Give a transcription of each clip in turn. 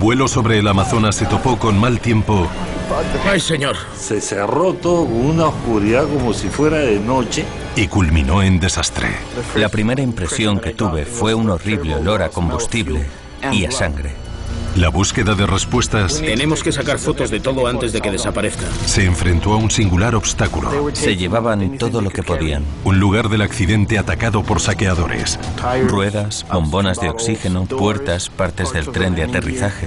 vuelo sobre el Amazonas se topó con mal tiempo. ¡Ay, señor! Se cerró todo con una oscuridad como si fuera de noche. Y culminó en desastre. La primera impresión que tuve fue un horrible olor a combustible y a sangre. La búsqueda de respuestas Tenemos que sacar fotos de todo antes de que desaparezca. se enfrentó a un singular obstáculo. Se llevaban todo lo que podían. Un lugar del accidente atacado por saqueadores. Ruedas, bombonas de oxígeno, puertas, partes del tren de aterrizaje.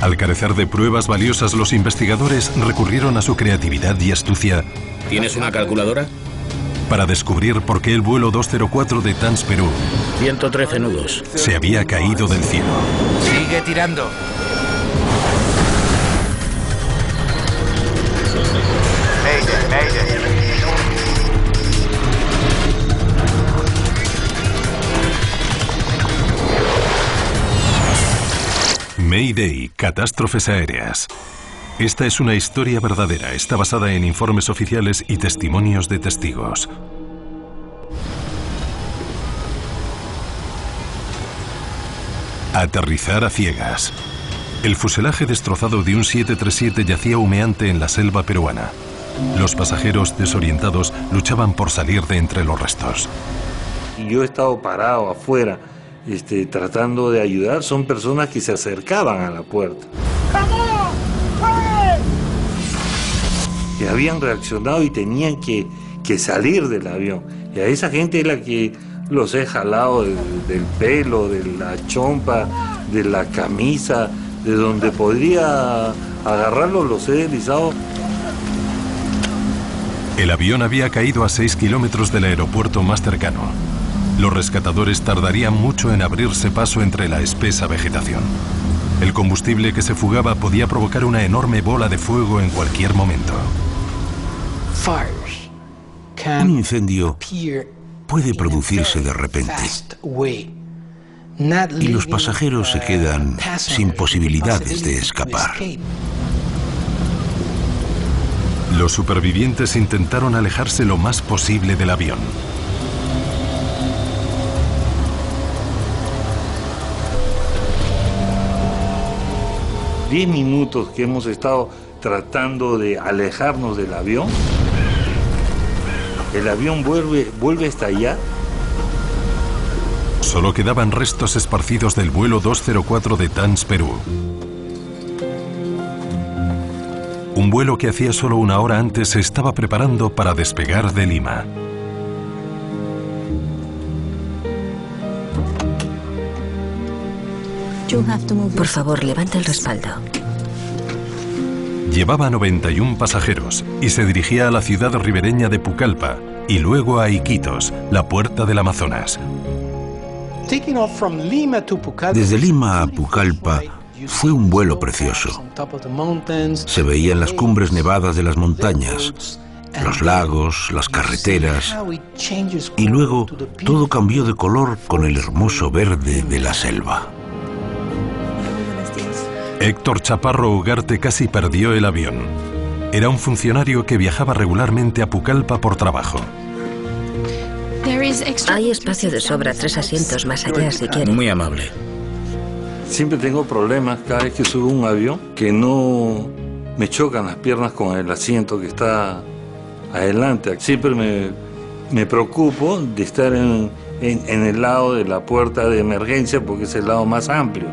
Al carecer de pruebas valiosas, los investigadores recurrieron a su creatividad y astucia ¿Tienes una calculadora? para descubrir por qué el vuelo 204 de TANS Perú 113 nudos. se había caído del cielo. Sigue tirando. Mayday, catástrofes aéreas. Esta es una historia verdadera. Está basada en informes oficiales y testimonios de testigos. Aterrizar a ciegas. El fuselaje destrozado de un 737 yacía humeante en la selva peruana. Los pasajeros desorientados luchaban por salir de entre los restos. Y yo he estado parado afuera, tratando de ayudar. Son personas que se acercaban a la puerta. Que habían reaccionado y tenían que salir del avión. Y a esa gente es la que los he jalado del pelo, de la chompa, de la camisa, de donde podría agarrarlos, los he deslizado. El avión había caído a 6 kilómetros del aeropuerto más cercano. Los rescatadores tardarían mucho en abrirse paso entre la espesa vegetación. El combustible que se fugaba podía provocar una enorme bola de fuego en cualquier momento. Un incendio puede producirse de repente y los pasajeros se quedan sin posibilidades de escapar. Los supervivientes intentaron alejarse lo más posible del avión. Diez minutos que hemos estado tratando de alejarnos del avión. El avión vuelve a estallar. Solo quedaban restos esparcidos del vuelo 204 de TANS Perú. Un vuelo que hacía solo una hora antes se estaba preparando para despegar de Lima. Por favor, levanta el respaldo. Llevaba 91 pasajeros y se dirigía a la ciudad ribereña de Pucallpa y luego a Iquitos, la puerta del Amazonas. Desde Lima a Pucallpa fue un vuelo precioso. Se veían las cumbres nevadas de las montañas, los lagos, las carreteras, y luego todo cambió de color con el hermoso verde de la selva. Héctor Chaparro Ugarte casi perdió el avión. Era un funcionario que viajaba regularmente a Pucallpa por trabajo. Hay espacio de sobra, 3 asientos más allá si quieren. Muy amable. Siempre tengo problemas cada vez que subo un avión, que no me chocan las piernas con el asiento que está adelante. Siempre me preocupo de estar en el lado de la puerta de emergencia porque es el lado más amplio.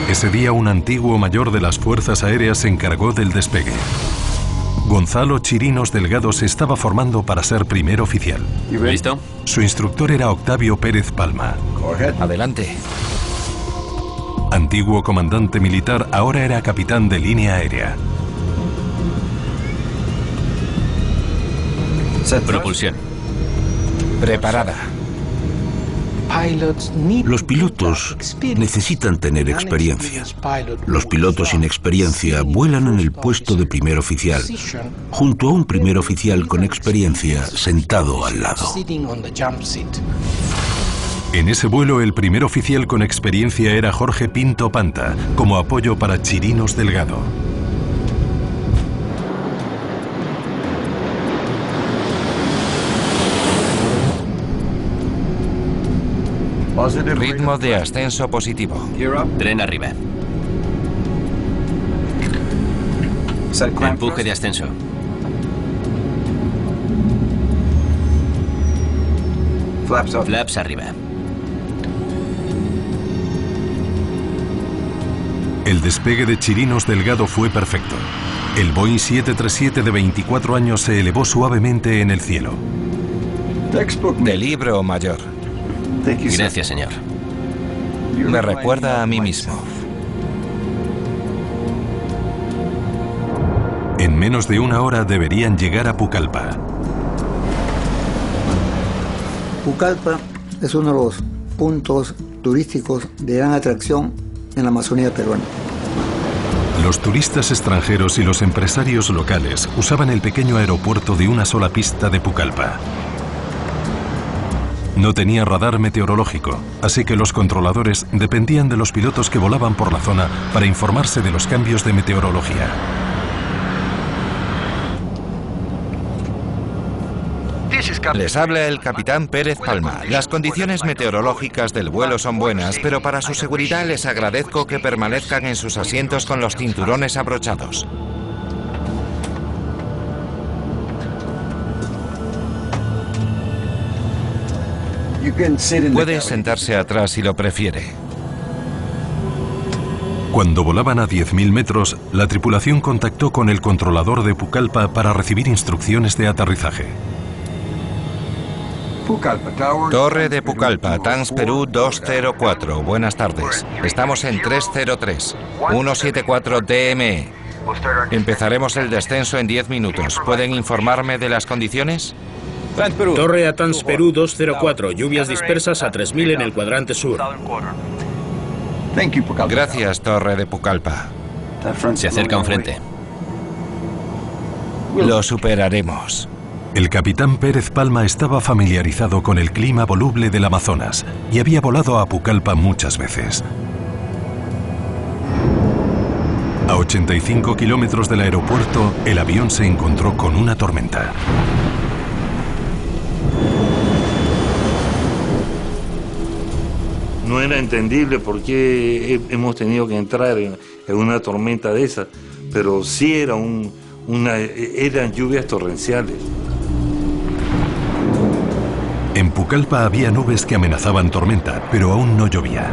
Ese día un antiguo mayor de las Fuerzas Aéreas se encargó del despegue. Gonzalo Chirinos Delgado se estaba formando para ser primer oficial. ¿Listo? Su instructor era Octavio Pérez Palma. Adelante. Antiguo comandante militar, ahora era capitán de línea aérea. Propulsión. Preparada. Los pilotos necesitan tener experiencia. Los pilotos sin experiencia vuelan en el puesto de primer oficial, junto a un primer oficial con experiencia sentado al lado. En ese vuelo, el primer oficial con experiencia era Jorge Pinto Panta, como apoyo para Chirinos Delgado. Ritmo de ascenso positivo. Tren arriba. Empuje de ascenso. Flaps arriba. El despegue de Chirinos Delgado fue perfecto. El Boeing 737 de 24 años se elevó suavemente en el cielo. De libro mayor. Gracias, señor. Me recuerda a mí mismo. En menos de una hora deberían llegar a Pucallpa. Pucallpa es uno de los puntos turísticos de gran atracción en la Amazonía peruana. Los turistas extranjeros y los empresarios locales usaban el pequeño aeropuerto de una sola pista de Pucallpa. No tenía radar meteorológico, así que los controladores dependían de los pilotos que volaban por la zona para informarse de los cambios de meteorología. Les habla el capitán Pérez Palma. Las condiciones meteorológicas del vuelo son buenas, pero para su seguridad les agradezco que permanezcan en sus asientos con los cinturones abrochados. Puede sentarse atrás si lo prefiere. Cuando volaban a 10.000 metros, la tripulación contactó con el controlador de Pucallpa para recibir instrucciones de aterrizaje. Torre de Pucallpa, TANS Perú 204. Buenas tardes. Estamos en 303, 174 DME. Empezaremos el descenso en 10 minutos. ¿Pueden informarme de las condiciones? Torre a TANS Perú 204. Lluvias dispersas a 3000 en el cuadrante sur. Gracias, Torre de Pucallpa. Se acerca un frente. Lo superaremos. El capitán Pérez Palma estaba familiarizado con el clima voluble del Amazonas y había volado a Pucallpa muchas veces. A 85 kilómetros del aeropuerto, el avión se encontró con una tormenta. No era entendible por qué hemos tenido que entrar en una tormenta de esa, pero sí era eran lluvias torrenciales. En Pucallpa había nubes que amenazaban tormenta, pero aún no llovía.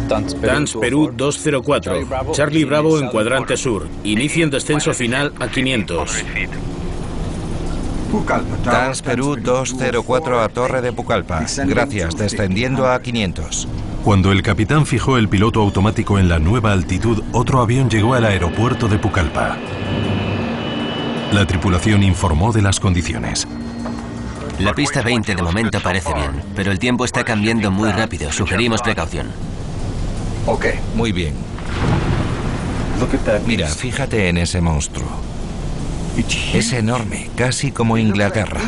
TANS Perú 204. Charlie Bravo en cuadrante sur. Inicien descenso final a 500. TANS Perú 204 a Torre de Pucallpa. Gracias, descendiendo a 500. Cuando el capitán fijó el piloto automático en la nueva altitud, otro avión llegó al aeropuerto de Pucallpa. La tripulación informó de las condiciones. La pista 20 de momento parece bien, pero el tiempo está cambiando muy rápido. Sugerimos precaución. Muy bien. Mira, fíjate en ese monstruo. Es enorme, casi como Inglaterra.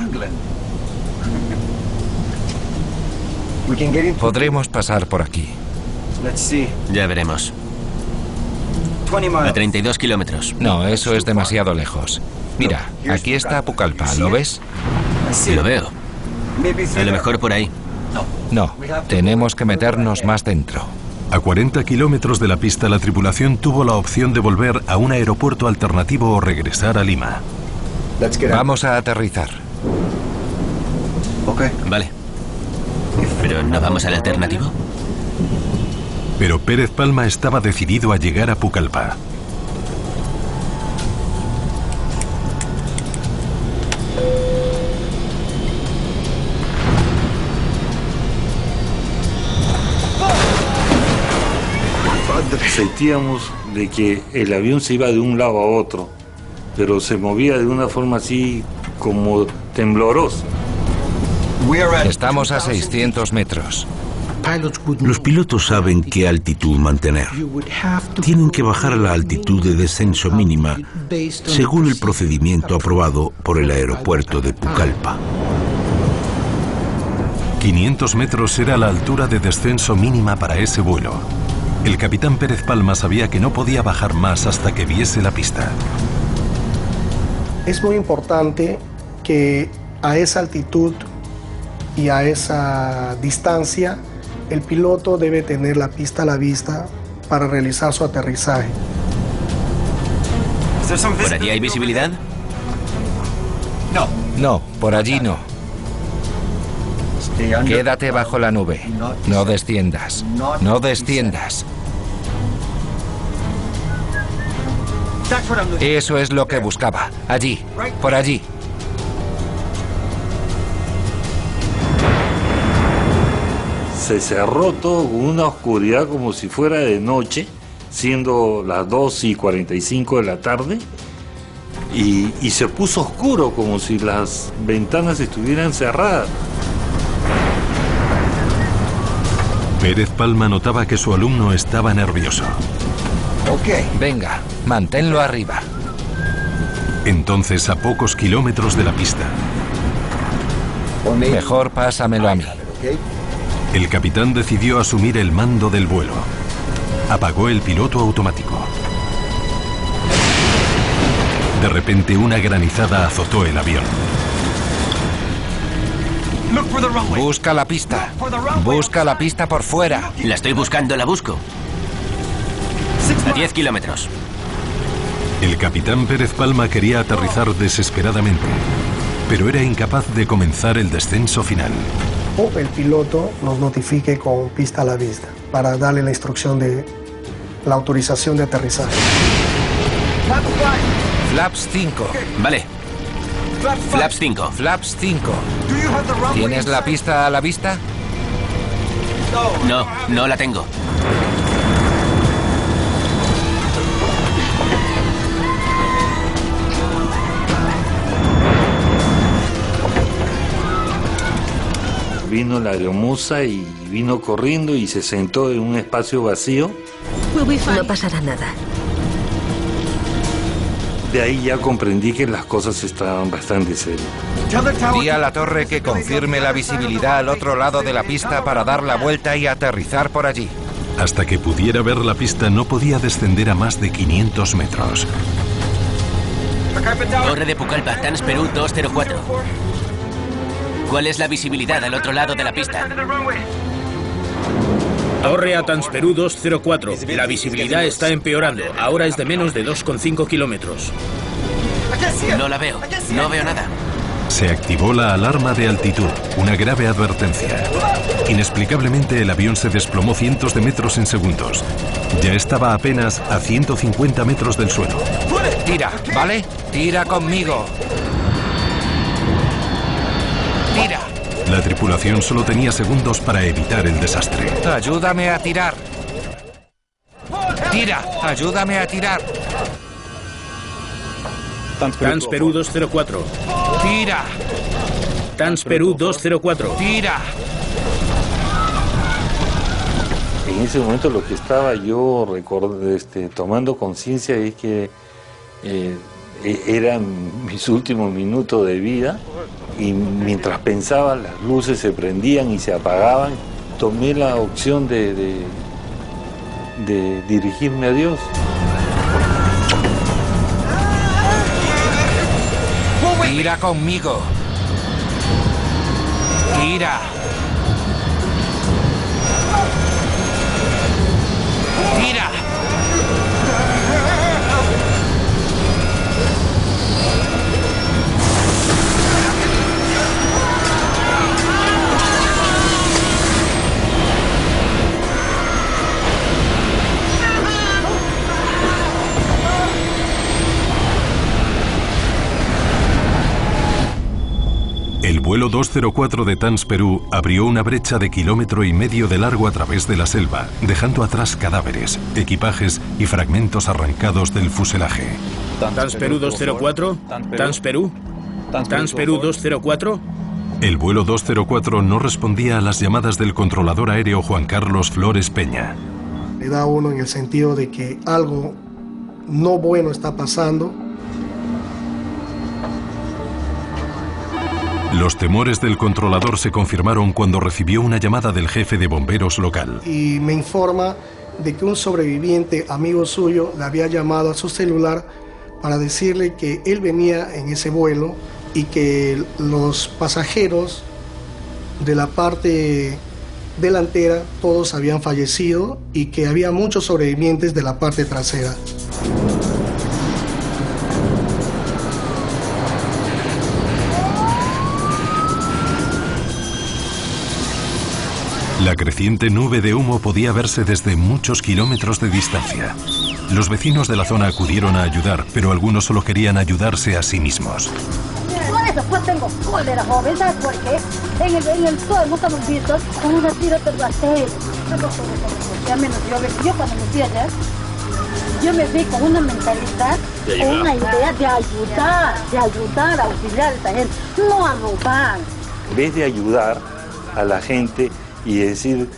Podremos pasar por aquí. Ya veremos. A 32 kilómetros. No, eso es demasiado lejos. Mira, aquí está Pucallpa, ¿lo ves? Lo veo. A lo mejor por ahí. No, tenemos que meternos más dentro. A 40 kilómetros de la pista, la tripulación tuvo la opción de volver a un aeropuerto alternativo o regresar a Lima. Vamos a aterrizar. Vale. ¿Pero no vamos al alternativo? Pero Pérez Palma estaba decidido a llegar a Pucallpa. Sentíamos de que el avión se iba de un lado a otro, pero se movía de una forma así como temblorosa. Estamos a 600 metros. Los pilotos saben qué altitud mantener. Tienen que bajar a la altitud de descenso mínima según el procedimiento aprobado por el aeropuerto de Pucallpa. 500 metros era la altura de descenso mínima para ese vuelo. El capitán Pérez Palma sabía que no podía bajar más hasta que viese la pista. Es muy importante que a esa altitud y a esa distancia el piloto debe tener la pista a la vista para realizar su aterrizaje. ¿Por allí hay visibilidad? No, por allí no. Quédate bajo la nube. No desciendas. No desciendas. Eso es lo que buscaba. Allí, por allí. Se cerró todo con una oscuridad como si fuera de noche, siendo las 2:45 de la tarde, y se puso oscuro como si las ventanas estuvieran cerradas. Pérez Palma notaba que su alumno estaba nervioso. Venga, manténlo arriba. Entonces, a pocos kilómetros de la pista, Mejor pásamelo a mí. el capitán decidió asumir el mando del vuelo. Apagó el piloto automático. De repente, una granizada azotó el avión. Busca la pista. Busca la pista por fuera. La estoy buscando, la busco. A 10 kilómetros. El capitán Pérez Palma quería aterrizar desesperadamente, pero era incapaz de comenzar el descenso final. El piloto nos notifique con pista a la vista para darle la instrucción de la autorización de aterrizaje. Flaps 5. Vale. Flaps 5. Flaps 5. ¿Tienes la pista a la vista? No, no la tengo. Vino la aeromoza y vino corriendo y se sentó en un espacio vacío. No pasará nada. De ahí ya comprendí que las cosas estaban bastante serias. Di a la torre que confirme la visibilidad al otro lado de la pista para dar la vuelta y aterrizar por allí. Hasta que pudiera ver la pista, no podía descender a más de 500 metros. Torre de Pucallpa, TANS Perú 204. ¿Cuál es la visibilidad al otro lado de la pista? Torre a TANS Perú 204. La visibilidad está empeorando. Ahora es de menos de 2,5 kilómetros. No la veo. No veo nada. Se activó la alarma de altitud, una grave advertencia. Inexplicablemente, el avión se desplomó cientos de metros en segundos. Ya estaba apenas a 150 metros del suelo. Tira, ¿vale? Tira conmigo. Tira. La tripulación solo tenía segundos para evitar el desastre. Ayúdame a tirar. Tira, ayúdame a tirar. TANS Perú 204. Tira. TANS Perú 204. Tira. En ese momento lo que estaba yo tomando conciencia es que eran mis últimos minutos de vida, y mientras pensaba las luces se prendían y se apagaban. Tomé la opción de dirigirme a Dios. Tira conmigo. Tira. Tira. El vuelo 204 de TANS Perú abrió una brecha de 1,5 kilómetros de largo a través de la selva, dejando atrás cadáveres, equipajes y fragmentos arrancados del fuselaje. TANS Perú 204. TANS Perú. TANS Perú 204. El vuelo 204 no respondía a las llamadas del controlador aéreo Juan Carlos Flores Peña. Le da a uno en el sentido de que algo no bueno está pasando. Los temores del controlador se confirmaron cuando recibió una llamada del jefe de bomberos local. Y me informa de que un sobreviviente, amigo suyo, le había llamado a su celular para decirle que él venía en ese vuelo y que los pasajeros de la parte delantera todos habían fallecido y que había muchos sobrevivientes de la parte trasera. La creciente nube de humo podía verse desde muchos kilómetros de distancia. Los vecinos de la zona acudieron a ayudar, pero algunos solo querían ayudarse a sí mismos. Por eso pues tengo cólera, joven, ¿sabes por qué? En el sol nunca hemos visto con una tira de bacterias. Yo cuando me fui allá, yo me vi con una mentalidad, con una idea de ayudar, a auxiliar a esta gente, no a robar. En vez de ayudar a la gente y decir,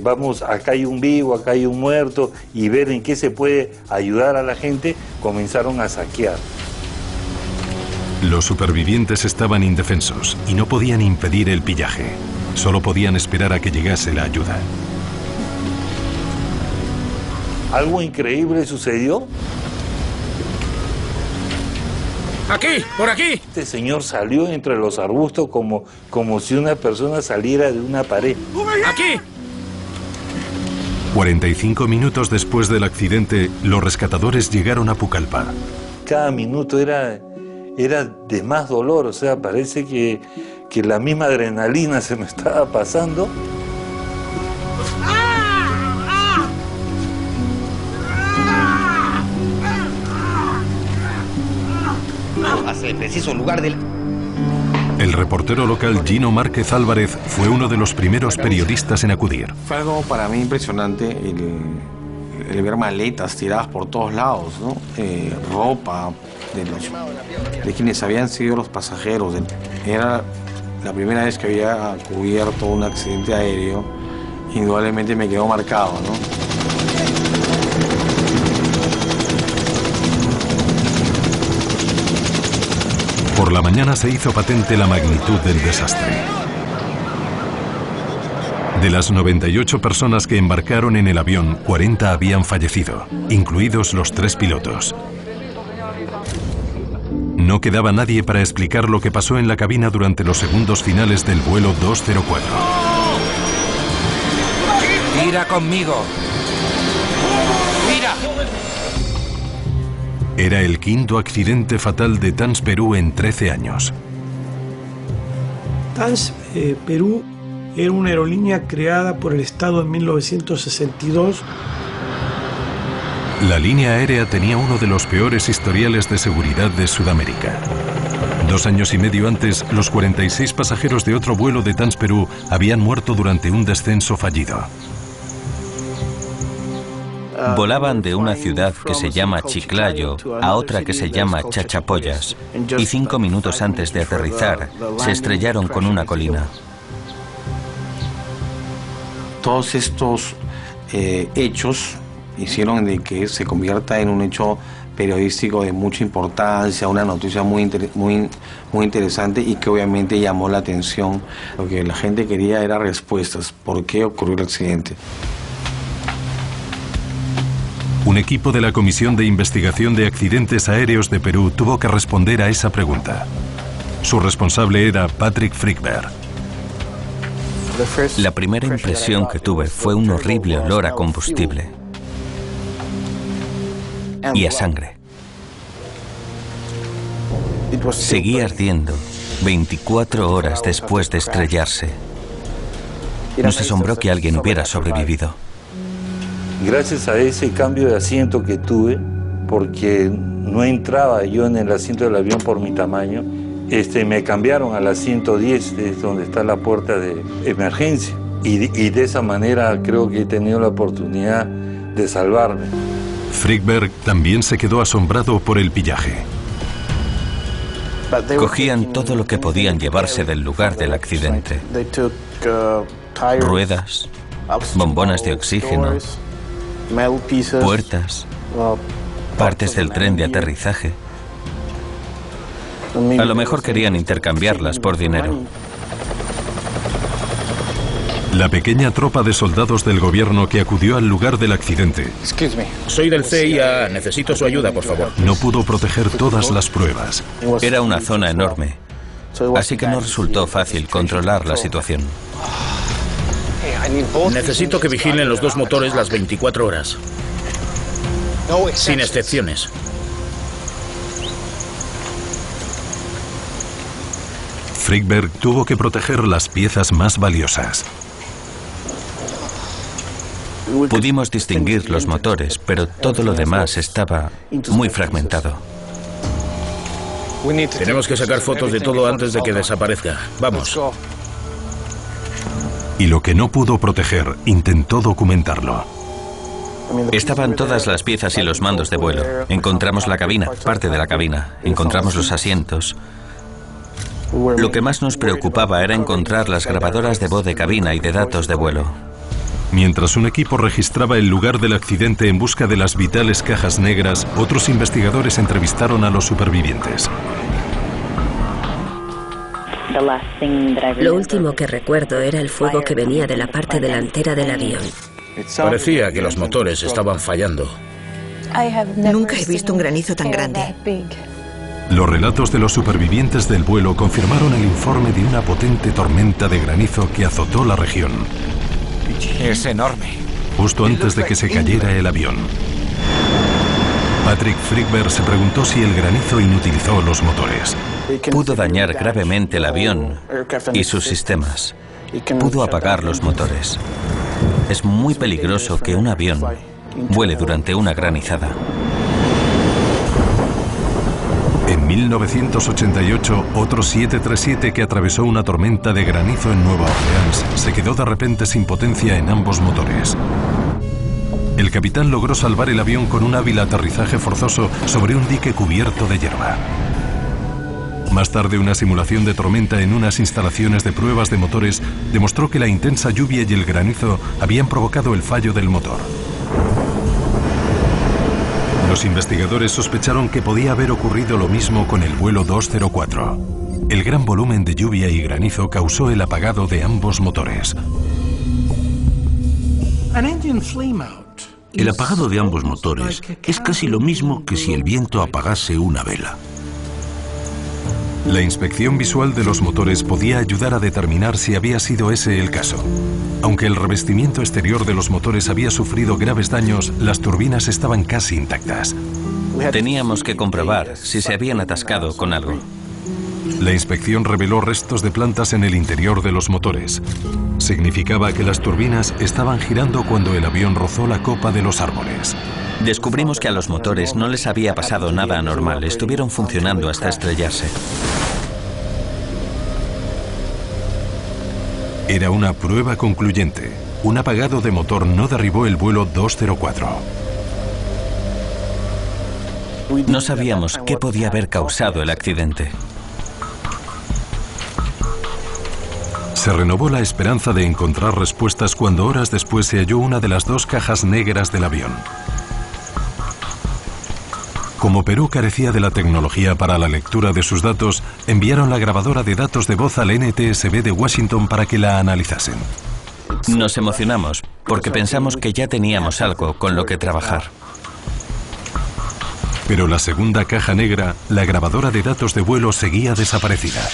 vamos, acá hay un vivo, acá hay un muerto, y ver en qué se puede ayudar a la gente, comenzaron a saquear. Los supervivientes estaban indefensos y no podían impedir el pillaje. Solo podían esperar a que llegase la ayuda. Algo increíble sucedió. ¡Aquí! ¡Por aquí! Este señor salió entre los arbustos como si una persona saliera de una pared. ¡Aquí! 45 minutos después del accidente, los rescatadores llegaron a Pucallpa. Cada minuto era de más dolor, o sea, parece que la misma adrenalina se me estaba pasando. Hacia el preciso lugar del... El reportero local Gino Márquez Álvarez fue uno de los primeros periodistas en acudir. Fue algo para mí impresionante el ver maletas tiradas por todos lados, ¿no? Ropa de quienes habían sido los pasajeros. Era la primera vez que había cubierto un accidente aéreo. Indudablemente me quedó marcado, ¿no? Por la mañana se hizo patente la magnitud del desastre. De las 98 personas que embarcaron en el avión, 40 habían fallecido, incluidos los 3 pilotos. No quedaba nadie para explicar lo que pasó en la cabina durante los segundos finales del vuelo 204. ¡Mira conmigo! ¡Mira! Era el quinto accidente fatal de TANS Perú en 13 años. TANS Perú era una aerolínea creada por el Estado en 1962. La línea aérea tenía uno de los peores historiales de seguridad de Sudamérica. 2 años y medio antes, los 46 pasajeros de otro vuelo de TANS Perú habían muerto durante un descenso fallido. Volaban de una ciudad que se llama Chiclayo a otra que se llama Chachapoyas, y 5 minutos antes de aterrizar se estrellaron con una colina. Todos estos hechos hicieron de que se convierta en un hecho periodístico de mucha importancia, una noticia muy interesante y que obviamente llamó la atención. Lo que la gente quería era respuestas. ¿Por qué ocurrió el accidente? Un equipo de la Comisión de Investigación de Accidentes Aéreos de Perú tuvo que responder a esa pregunta. Su responsable era Patrick Frickberg. La primera impresión que tuve fue un horrible olor a combustible y a sangre. Seguía ardiendo 24 horas después de estrellarse. Nos asombró que alguien hubiera sobrevivido. Gracias a ese cambio de asiento que tuve, porque no entraba yo en el asiento del avión por mi tamaño, me cambiaron al asiento 10, es donde está la puerta de emergencia. Y de esa manera creo que he tenido la oportunidad de salvarme. Frickberg también se quedó asombrado por el pillaje. Cogían todo lo que podían llevarse del lugar del accidente. Ruedas, bombonas de oxígeno, puertas, partes del tren de aterrizaje. A lo mejor querían intercambiarlas por dinero. La pequeña tropa de soldados del gobierno que acudió al lugar del accidente. Soy del CIA, necesito su ayuda, por favor. No pudo proteger todas las pruebas. Era una zona enorme así que no resultó fácil controlar la situación. Necesito que vigilen los dos motores las 24 horas. Sin excepciones. Frigberg tuvo que proteger las piezas más valiosas. Pudimos distinguir los motores, pero todo lo demás estaba muy fragmentado. Tenemos que sacar fotos de todo antes de que desaparezca. Vamos. Y lo que no pudo proteger, intentó documentarlo. Estaban todas las piezas y los mandos de vuelo. Encontramos la cabina, parte de la cabina. Encontramos los asientos. Lo que más nos preocupaba era encontrar las grabadoras de voz de cabina y de datos de vuelo. Mientras un equipo registraba el lugar del accidente en busca de las vitales cajas negras, otros investigadores entrevistaron a los supervivientes. Lo último que recuerdo era el fuego que venía de la parte delantera del avión. Parecía que los motores estaban fallando. Nunca he visto un granizo tan grande. Los relatos de los supervivientes del vuelo confirmaron el informe de una potente tormenta de granizo que azotó la región. Es enorme. Justo antes de que se cayera el avión. Patrick Frigberg se preguntó si el granizo inutilizó los motores. Pudo dañar gravemente el avión y sus sistemas. Pudo apagar los motores. Es muy peligroso que un avión vuele durante una granizada. En 1988, otro 737 que atravesó una tormenta de granizo en Nueva Orleans se quedó de repente sin potencia en ambos motores. El capitán logró salvar el avión con un hábil aterrizaje forzoso sobre un dique cubierto de hierba. Más tarde, una simulación de tormenta en unas instalaciones de pruebas de motores demostró que la intensa lluvia y el granizo habían provocado el fallo del motor. Los investigadores sospecharon que podía haber ocurrido lo mismo con el vuelo 204. El gran volumen de lluvia y granizo causó el apagado de ambos motores. El apagado de ambos motores es casi lo mismo que si el viento apagase una vela. La inspección visual de los motores podía ayudar a determinar si había sido ese el caso. Aunque el revestimiento exterior de los motores había sufrido graves daños, las turbinas estaban casi intactas. Teníamos que comprobar si se habían atascado con algo. La inspección reveló restos de plantas en el interior de los motores. Significaba que las turbinas estaban girando cuando el avión rozó la copa de los árboles. Descubrimos que a los motores no les había pasado nada anormal. Estuvieron funcionando hasta estrellarse. Era una prueba concluyente. Un apagado de motor no derribó el vuelo 204. No sabíamos qué podía haber causado el accidente. Se renovó la esperanza de encontrar respuestas cuando horas después se halló una de las dos cajas negras del avión. Como Perú carecía de la tecnología para la lectura de sus datos, enviaron la grabadora de datos de voz al NTSB de Washington para que la analizasen. Nos emocionamos porque pensamos que ya teníamos algo con lo que trabajar. Pero la segunda caja negra, la grabadora de datos de vuelo, seguía desaparecida.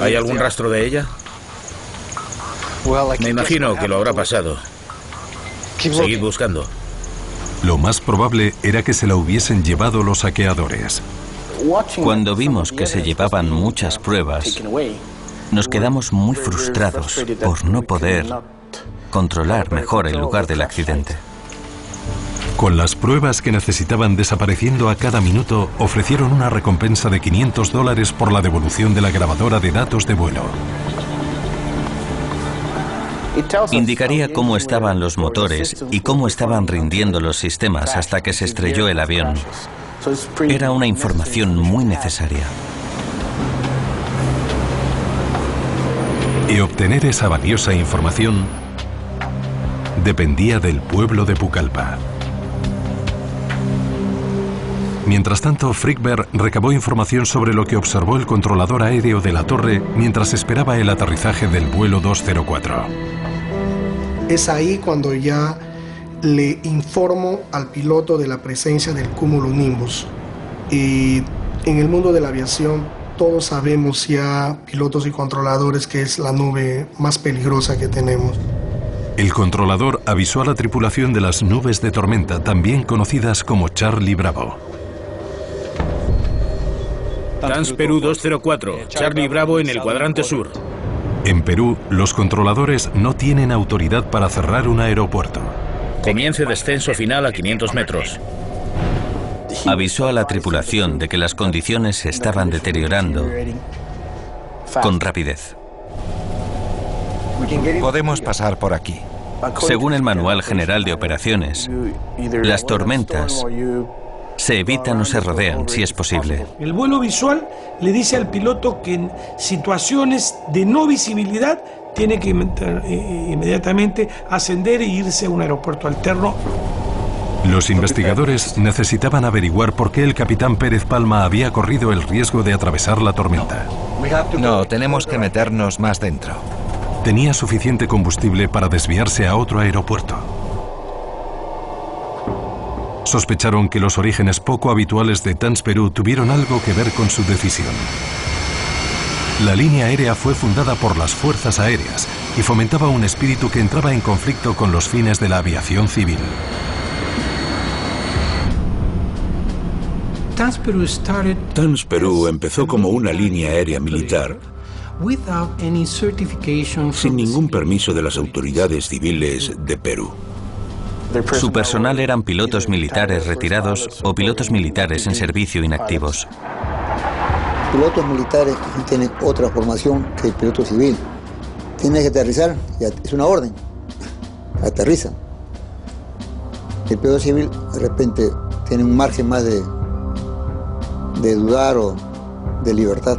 ¿Hay algún rastro de ella? Me imagino que lo habrá pasado. Seguid buscando. Lo más probable era que se la hubiesen llevado los saqueadores. Cuando vimos que se llevaban muchas pruebas, nos quedamos muy frustrados por no poder controlar mejor el lugar del accidente. Con las pruebas que necesitaban desapareciendo a cada minuto, ofrecieron una recompensa de $500 por la devolución de la grabadora de datos de vuelo. Indicaría cómo estaban los motores y cómo estaban rindiendo los sistemas hasta que se estrelló el avión. Era una información muy necesaria. Y obtener esa valiosa información dependía del pueblo de Pucallpa. Mientras tanto, Frigberg recabó información sobre lo que observó el controlador aéreo de la torre mientras esperaba el aterrizaje del vuelo 204. Es ahí cuando ya le informo al piloto de la presencia del cumulonimbus. Y en el mundo de la aviación Todos sabemos ya, pilotos y controladores, que es la nube más peligrosa que tenemos. El controlador avisó a la tripulación de las nubes de tormenta, también conocidas como Charlie Bravo. TANS Perú 204, Charlie Bravo en el cuadrante sur. En Perú, los controladores no tienen autoridad para cerrar un aeropuerto. Comience descenso final a 500 metros. Avisó a la tripulación de que las condiciones se estaban deteriorando con rapidez. Podemos pasar por aquí. Según el Manual General de Operaciones, las tormentas se evitan o se rodean, si es posible. El vuelo visual le dice al piloto que en situaciones de no visibilidad tiene que inmediatamente ascender e irse a un aeropuerto alterno. Los investigadores necesitaban averiguar por qué el capitán Pérez Palma había corrido el riesgo de atravesar la tormenta. No, tenemos que meternos más dentro. Tenía suficiente combustible para desviarse a otro aeropuerto. Sospecharon que los orígenes poco habituales de TANS Perú tuvieron algo que ver con su decisión. La línea aérea fue fundada por las fuerzas aéreas y fomentaba un espíritu que entraba en conflicto con los fines de la aviación civil. TANS Perú empezó como una línea aérea militar sin ningún permiso de las autoridades civiles de Perú. Su personal eran pilotos militares retirados o pilotos militares en servicio inactivos. Pilotos militares tienen otra formación que el piloto civil. Tienes que aterrizar, ya es una orden. Aterriza. El piloto civil de repente tiene un margen más de dudar o de libertad.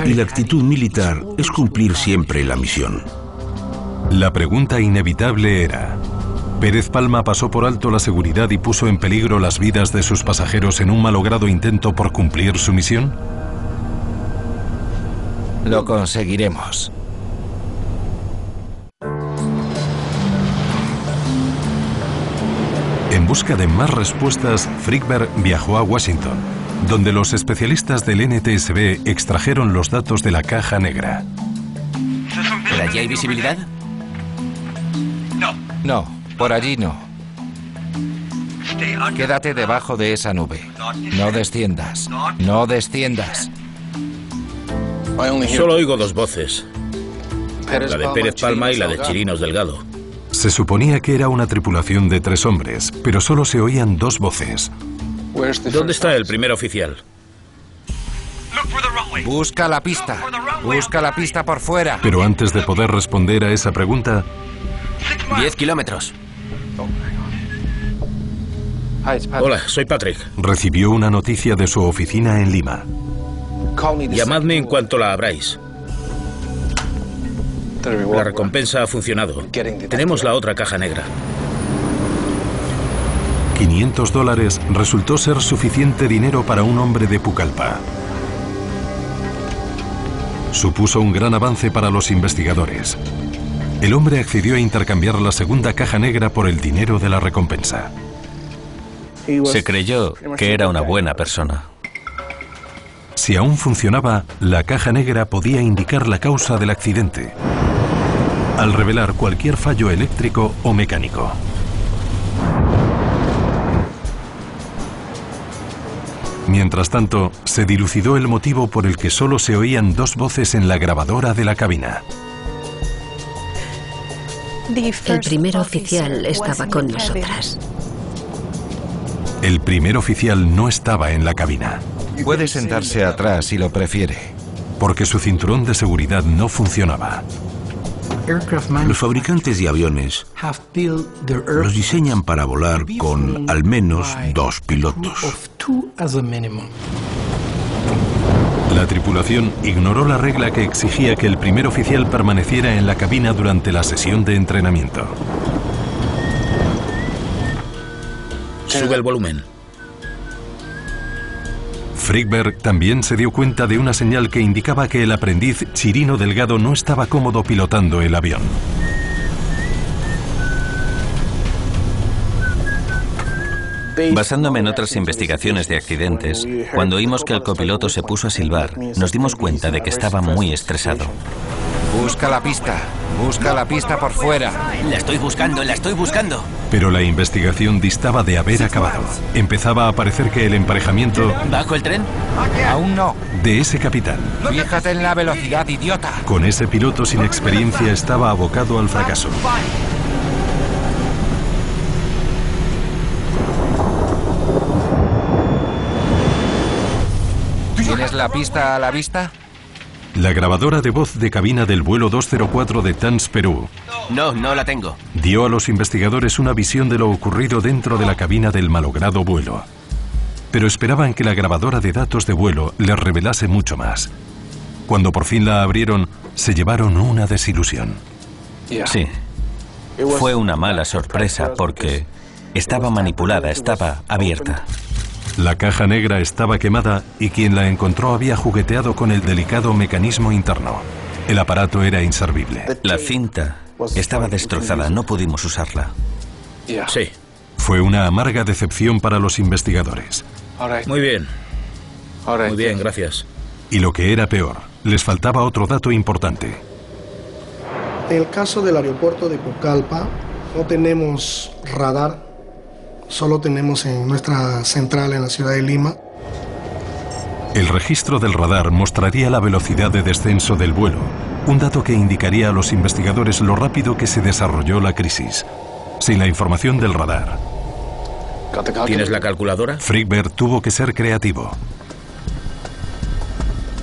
Y la actitud militar es cumplir siempre la misión. La pregunta inevitable era: ¿Pérez Palma pasó por alto la seguridad y puso en peligro las vidas de sus pasajeros en un malogrado intento por cumplir su misión? Lo conseguiremos. En busca de más respuestas, Frickberg viajó a Washington, donde los especialistas del NTSB extrajeron los datos de la caja negra. ¿Por allí hay visibilidad? No, por allí no. Quédate debajo de esa nube. No desciendas. No desciendas. Solo oigo dos voces. La de Pérez Palma y la de Chirinos Delgado. Se suponía que era una tripulación de 3 hombres, pero solo se oían 2 voces. ¿Dónde está el primer oficial? Busca la pista. Busca la pista por fuera. Pero antes de poder responder a esa pregunta... 10 kilómetros. Hola, soy Patrick. Recibió una noticia de su oficina en Lima. Llamadme en cuanto la abráis. La recompensa ha funcionado. Tenemos la otra caja negra. $500 resultó ser suficiente dinero para un hombre de Pucallpa. Supuso un gran avance para los investigadores. El hombre accedió a intercambiar la segunda caja negra por el dinero de la recompensa. Se creyó que era una buena persona. Si aún funcionaba, la caja negra podía indicar la causa del accidente, al revelar cualquier fallo eléctrico o mecánico. Mientras tanto, se dilucidó el motivo por el que solo se oían 2 voces en la grabadora de la cabina. El primer oficial estaba con nosotras. El primer oficial no estaba en la cabina. Puede sentarse atrás si lo prefiere. Porque su cinturón de seguridad no funcionaba. Los fabricantes de aviones los diseñan para volar con al menos 2 pilotos. La tripulación ignoró la regla que exigía que el primer oficial permaneciera en la cabina durante la sesión de entrenamiento. Sube el volumen. Frickberg también se dio cuenta de una señal que indicaba que el aprendiz Chirino Delgado no estaba cómodo pilotando el avión. Basándome en otras investigaciones de accidentes, cuando oímos que el copiloto se puso a silbar, nos dimos cuenta de que estaba muy estresado. Busca la pista por fuera. La estoy buscando. Pero la investigación distaba de haber acabado. Empezaba a parecer que el emparejamiento... ¿Bajo el tren? Aún no. De ese capitán. Fíjate en la velocidad, idiota. Con ese piloto sin experiencia estaba abocado al fracaso. ¿Tienes la pista a la vista? La grabadora de voz de cabina del vuelo 204 de TANS Perú No la tengo. dio a los investigadores una visión de lo ocurrido dentro de la cabina del malogrado vuelo. Pero esperaban que la grabadora de datos de vuelo les revelase mucho más. Cuando por fin la abrieron, se llevaron una desilusión. Sí. Fue una mala sorpresa porque estaba manipulada, estaba abierta. La caja negra estaba quemada y quien la encontró había jugueteado con el delicado mecanismo interno. El aparato era inservible. La cinta estaba destrozada, no pudimos usarla. Sí. Fue una amarga decepción para los investigadores. Muy bien. Muy bien, gracias. Y lo que era peor, les faltaba otro dato importante. En el caso del aeropuerto de Pucallpa, no tenemos radar. Solo tenemos en nuestra central en la ciudad de Lima. El registro del radar mostraría la velocidad de descenso del vuelo, un dato que indicaría a los investigadores lo rápido que se desarrolló la crisis. Sin la información del radar, ¿tienes la calculadora? Frikberg tuvo que ser creativo.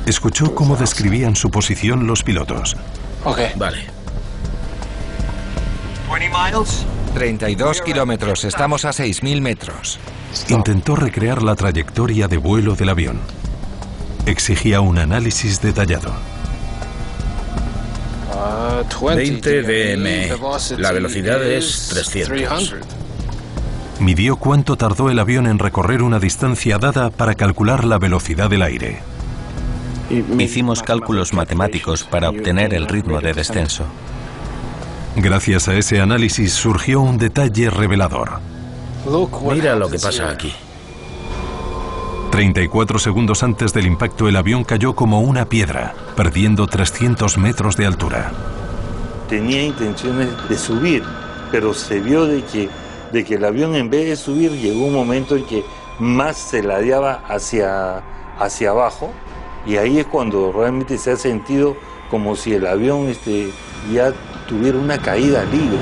Escuchó cómo describían su posición los pilotos. Vale. 32 kilómetros, estamos a 6.000 metros. Intentó recrear la trayectoria de vuelo del avión. Exigía un análisis detallado. 20 dm. La velocidad es 300. Midió cuánto tardó el avión en recorrer una distancia dada para calcular la velocidad del aire. Hicimos cálculos matemáticos para obtener el ritmo de descenso. Gracias a ese análisis surgió un detalle revelador. Mira lo que pasa aquí. 34 segundos antes del impacto, el avión cayó como una piedra, perdiendo 300 metros de altura. Tenía intenciones de subir, pero se vio de que el avión, en vez de subir, llegó un momento en que más se ladeaba hacia abajo, y ahí es cuando realmente se ha sentido como si el avión ya tuviera una caída libre.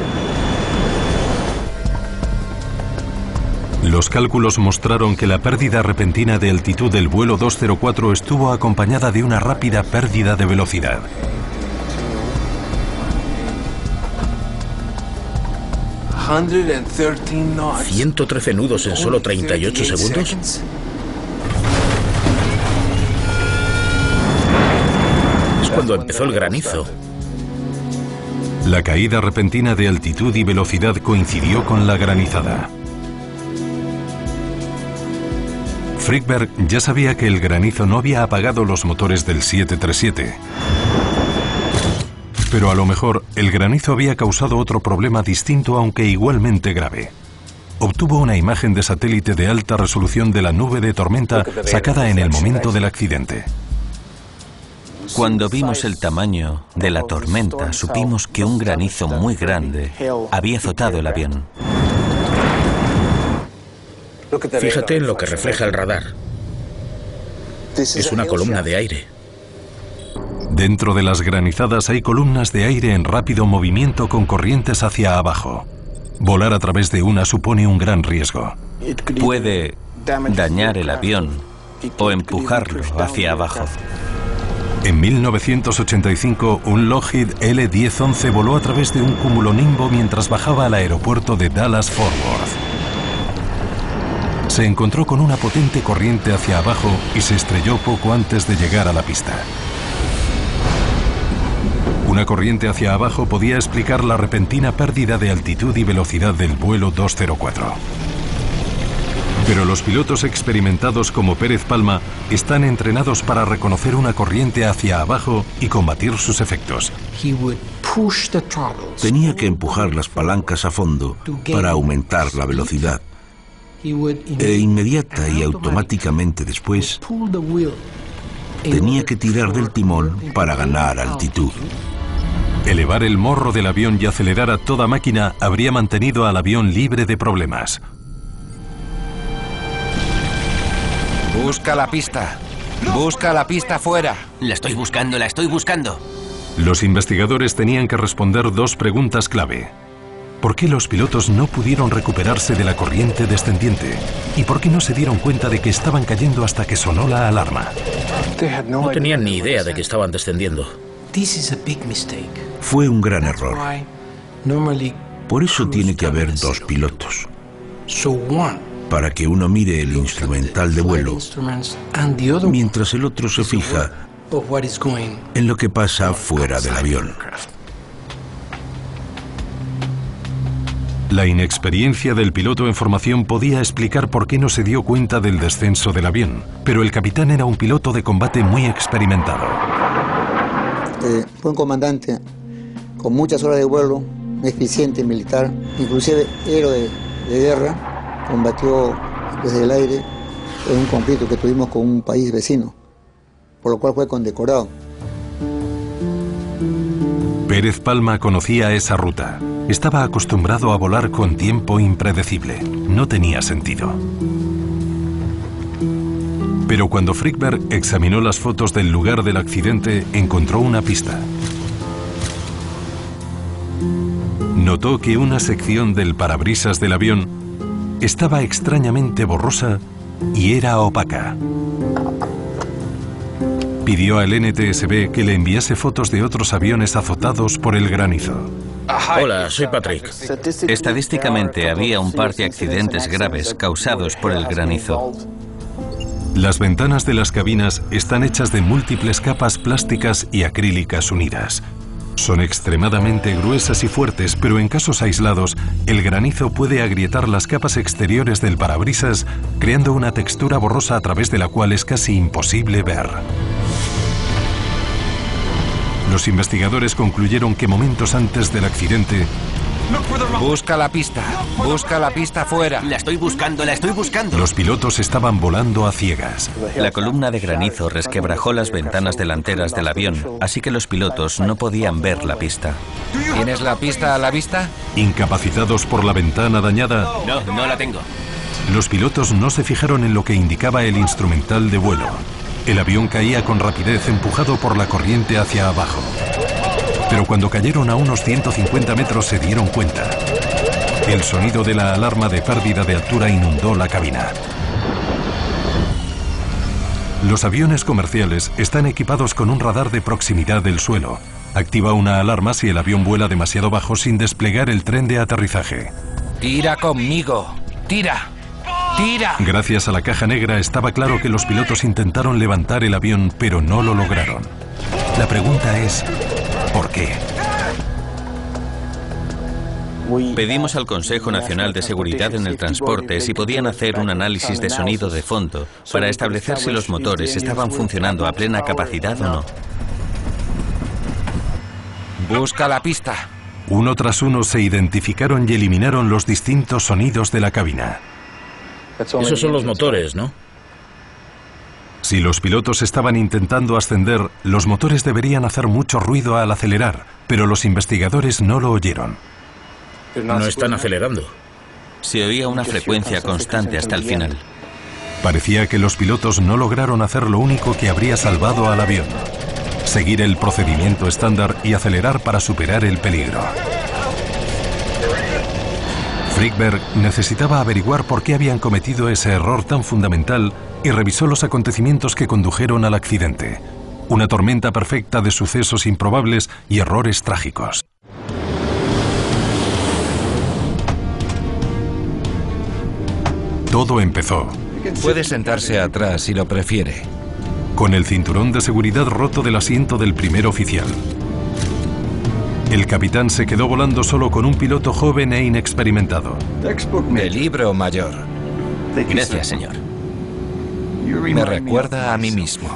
Los cálculos mostraron que la pérdida repentina de altitud del vuelo 204 estuvo acompañada de una rápida pérdida de velocidad. ¿113 nudos en solo 38 segundos? Es cuando empezó el granizo. La caída repentina de altitud y velocidad coincidió con la granizada. Frikberg ya sabía que el granizo no había apagado los motores del 737. Pero a lo mejor el granizo había causado otro problema distinto, aunque igualmente grave. Obtuvo una imagen de satélite de alta resolución de la nube de tormenta sacada en el momento del accidente. Cuando vimos el tamaño de la tormenta, supimos que un granizo muy grande había azotado el avión. Fíjate en lo que refleja el radar. Es una columna de aire. Dentro de las granizadas hay columnas de aire en rápido movimiento con corrientes hacia abajo. Volar a través de una supone un gran riesgo. Puede dañar el avión o empujarlo hacia abajo. En 1985, un Lockheed L-1011 voló a través de un cumulonimbo mientras bajaba al aeropuerto de Dallas-Fort Worth. Se encontró con una potente corriente hacia abajo y se estrelló poco antes de llegar a la pista. Una corriente hacia abajo podía explicar la repentina pérdida de altitud y velocidad del vuelo 204. Pero los pilotos experimentados como Pérez Palma están entrenados para reconocer una corriente hacia abajo y combatir sus efectos. Tenía que empujar las palancas a fondo para aumentar la velocidad. e inmediata y automáticamente después tenía que tirar del timón para ganar altitud. Elevar el morro del avión y acelerar a toda máquina habría mantenido al avión libre de problemas. Busca la pista. Busca la pista fuera. La estoy buscando, la estoy buscando. Los investigadores tenían que responder dos preguntas clave. ¿Por qué los pilotos no pudieron recuperarse de la corriente descendiente? ¿Y por qué no se dieron cuenta de que estaban cayendo hasta que sonó la alarma? No tenían ni idea de que estaban descendiendo. Fue un gran error. Por eso tiene que haber dos pilotos. Para que uno mire el instrumental de vuelo, mientras el otro se fija en lo que pasa fuera del avión. La inexperiencia del piloto en formación podía explicar por qué no se dio cuenta del descenso del avión, pero el capitán era un piloto de combate muy experimentado. Fue un comandante con muchas horas de vuelo, eficiente militar, inclusive héroe de guerra, combatió desde el aire en un conflicto que tuvimos con un país vecino, por lo cual fue condecorado. Pérez Palma conocía esa ruta. Estaba acostumbrado a volar con tiempo impredecible. No tenía sentido. Pero cuando Frickberg examinó las fotos del lugar del accidente, encontró una pista. Notó que una sección del parabrisas del avión estaba extrañamente borrosa y era opaca. Pidió al NTSB que le enviase fotos de otros aviones azotados por el granizo. Hola, soy Patrick. Estadísticamente había un par de accidentes graves causados por el granizo. Las ventanas de las cabinas están hechas de múltiples capas plásticas y acrílicas unidas. Son extremadamente gruesas y fuertes, pero en casos aislados, el granizo puede agrietar las capas exteriores del parabrisas, creando una textura borrosa a través de la cual es casi imposible ver. Los investigadores concluyeron que momentos antes del accidente... Busca la pista fuera. La estoy buscando, la estoy buscando. Los pilotos estaban volando a ciegas. La columna de granizo resquebrajó las ventanas delanteras del avión, así que los pilotos no podían ver la pista. ¿Tienes la pista a la vista? Incapacitados por la ventana dañada... No la tengo. Los pilotos no se fijaron en lo que indicaba el instrumental de vuelo. El avión caía con rapidez empujado por la corriente hacia abajo. Pero cuando cayeron a unos 150 metros se dieron cuenta. El sonido de la alarma de pérdida de altura inundó la cabina. Los aviones comerciales están equipados con un radar de proximidad del suelo. Activa una alarma si el avión vuela demasiado bajo sin desplegar el tren de aterrizaje. Tira conmigo. Tira. ¡Tira! Gracias a la caja negra estaba claro que los pilotos intentaron levantar el avión, pero no lo lograron. La pregunta es... ¿por qué? Pedimos al Consejo Nacional de Seguridad en el Transporte si podían hacer un análisis de sonido de fondo para establecer si los motores estaban funcionando a plena capacidad o no. Busca la pista. Uno tras uno se identificaron y eliminaron los distintos sonidos de la cabina. Esos son los motores, ¿no? Si los pilotos estaban intentando ascender, los motores deberían hacer mucho ruido al acelerar, pero los investigadores no lo oyeron. No están acelerando. Se oía una frecuencia constante hasta el final. Parecía que los pilotos no lograron hacer lo único que habría salvado al avión: seguir el procedimiento estándar y acelerar para superar el peligro. Frickberg necesitaba averiguar por qué habían cometido ese error tan fundamental y revisó los acontecimientos que condujeron al accidente. Una tormenta perfecta de sucesos improbables y errores trágicos. Todo empezó. Puede sentarse atrás si lo prefiere. Con el cinturón de seguridad roto del asiento del primer oficial. El capitán se quedó volando solo con un piloto joven e inexperimentado. De libro, mayor. Gracias, señor. Me recuerda a mí mismo.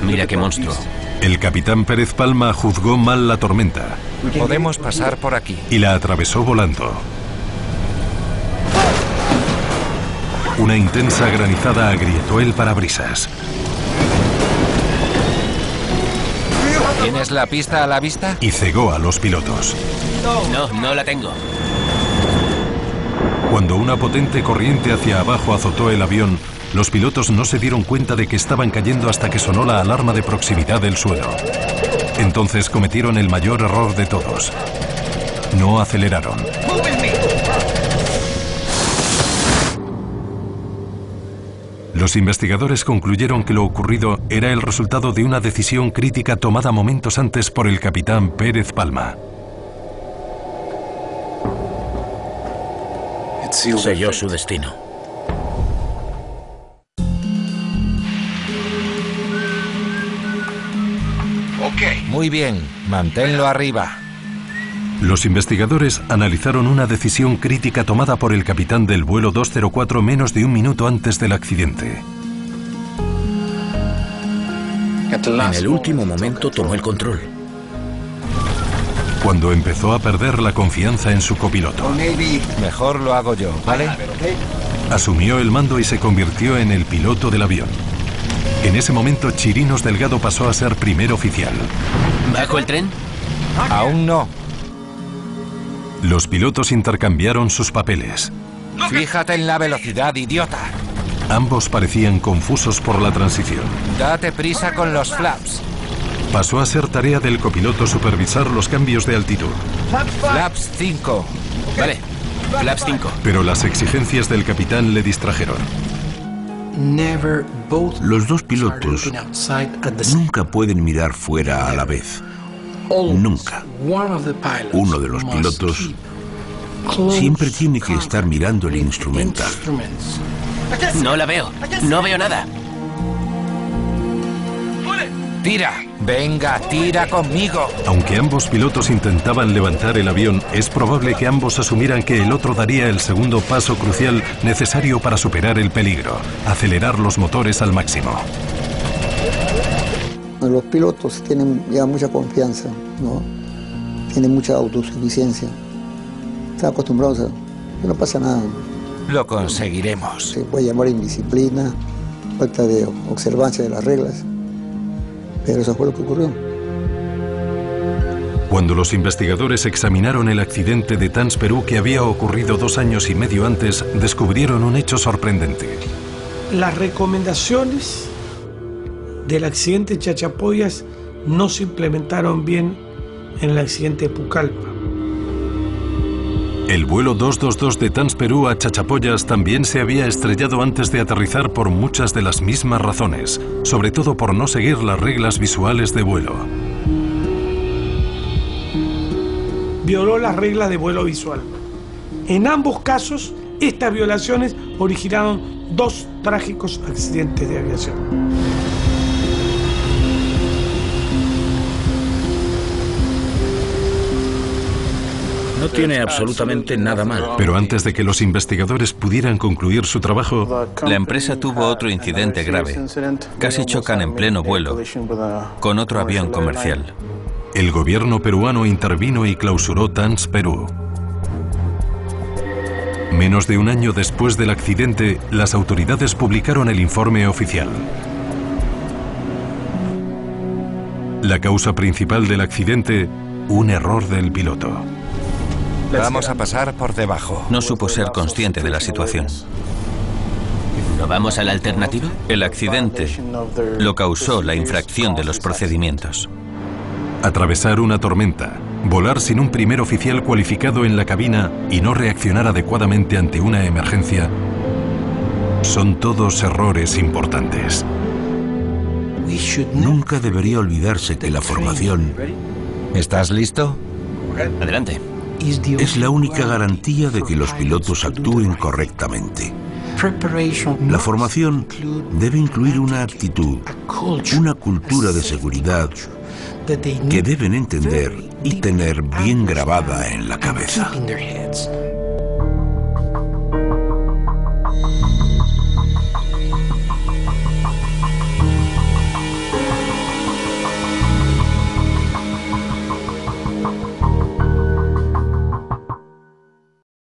Mira qué monstruo. El capitán Pérez Palma juzgó mal la tormenta. Podemos pasar por aquí. Y la atravesó volando. Una intensa granizada agrietó el parabrisas. ¿Tienes la pista a la vista? Y cegó a los pilotos. No la tengo. Cuando una potente corriente hacia abajo azotó el avión, los pilotos no se dieron cuenta de que estaban cayendo hasta que sonó la alarma de proximidad del suelo. Entonces cometieron el mayor error de todos. No aceleraron. Los investigadores concluyeron que lo ocurrido era el resultado de una decisión crítica tomada momentos antes por el capitán Pérez Palma. Selló su destino. Muy bien, manténlo arriba. Los investigadores analizaron una decisión crítica tomada por el capitán del vuelo 204 menos de un minuto antes del accidente. En el último momento tomó el control. Cuando empezó a perder la confianza en su copiloto. Mejor lo hago yo, ¿vale? Asumió el mando y se convirtió en el piloto del avión. En ese momento, Chirinos Delgado pasó a ser primer oficial. ¿Bajo el tren? Aún no. Los pilotos intercambiaron sus papeles. Fíjate en la velocidad, idiota. Ambos parecían confusos por la transición. Date prisa con los flaps. Pasó a ser tarea del copiloto supervisar los cambios de altitud. Flaps 5. Vale, flaps 5. Pero las exigencias del capitán le distrajeron. Los dos pilotos nunca pueden mirar fuera a la vez. Nunca. Uno de los pilotos siempre tiene que estar mirando el instrumental. No la veo. No veo nada. ¡Tira! ¡Venga, tira conmigo! Aunque ambos pilotos intentaban levantar el avión, es probable que ambos asumieran que el otro daría el segundo paso crucial necesario para superar el peligro: acelerar los motores al máximo. Los pilotos tienen ya mucha confianza, ¿no? Tienen mucha autosuficiencia. Están acostumbrados a que no pasa nada. Lo conseguiremos. Se puede llamar indisciplina, falta de observancia de las reglas. Pero eso fue lo que ocurrió. Cuando los investigadores examinaron el accidente de TANS Perú que había ocurrido 2 años y medio antes, descubrieron un hecho sorprendente. Las recomendaciones del accidente de Chachapoyas no se implementaron bien en el accidente de Pucallpa. El vuelo 222 de TANS Perú a Chachapoyas también se había estrellado antes de aterrizar por muchas de las mismas razones, sobre todo por no seguir las reglas visuales de vuelo. Violó las reglas de vuelo visual. En ambos casos, estas violaciones originaron 2 trágicos accidentes de aviación. No tiene absolutamente nada mal. Pero antes de que los investigadores pudieran concluir su trabajo, la empresa tuvo otro incidente grave. Casi chocan en pleno vuelo con otro avión comercial. El gobierno peruano intervino y clausuró TANS Perú. Menos de un año después del accidente, las autoridades publicaron el informe oficial. La causa principal del accidente, un error del piloto. Vamos a pasar por debajo. No supo ser consciente de la situación. ¿No vamos a la alternativa? El accidente lo causó la infracción de los procedimientos. Atravesar una tormenta, volar sin un primer oficial cualificado en la cabina y no reaccionar adecuadamente ante una emergencia, son todos errores importantes. Nunca debería olvidarse que la formación... ¿Estás listo? Adelante. Es la única garantía de que los pilotos actúen correctamente. La formación debe incluir una actitud, una cultura de seguridad que deben entender y tener bien grabada en la cabeza.